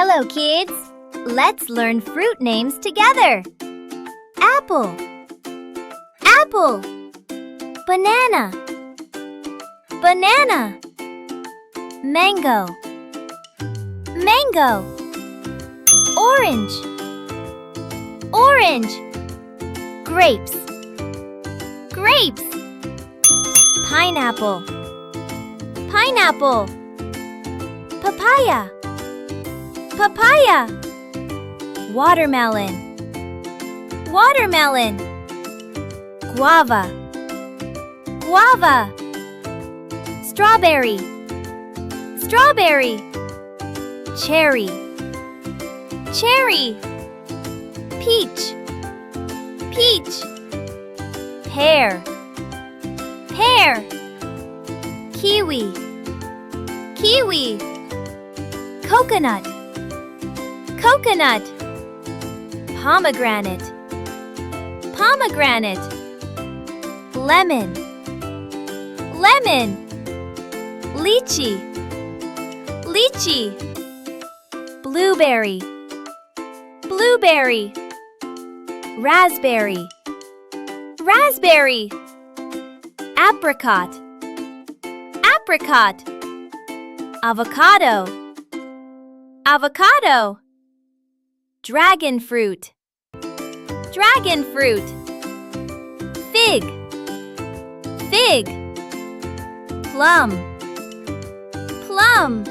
Hello, kids! Let's learn fruit names together. Apple, apple. Banana, banana. Mango, mango. Orange, orange. Grapes, grapes. Pineapple, pineapple. Papaya, papaya. Watermelon, watermelon. Guava, guava. Strawberry, strawberry. Cherry, cherry. Peach, peach. Pear, pear. Kiwi, kiwi. Coconut, coconut. Pomegranate, pomegranate. Lemon, lemon. Lychee, lychee. Blueberry, blueberry. Raspberry, raspberry. Apricot, apricot. Avocado, avocado. Dragon fruit, dragon fruit. Fig, fig. Plum, plum.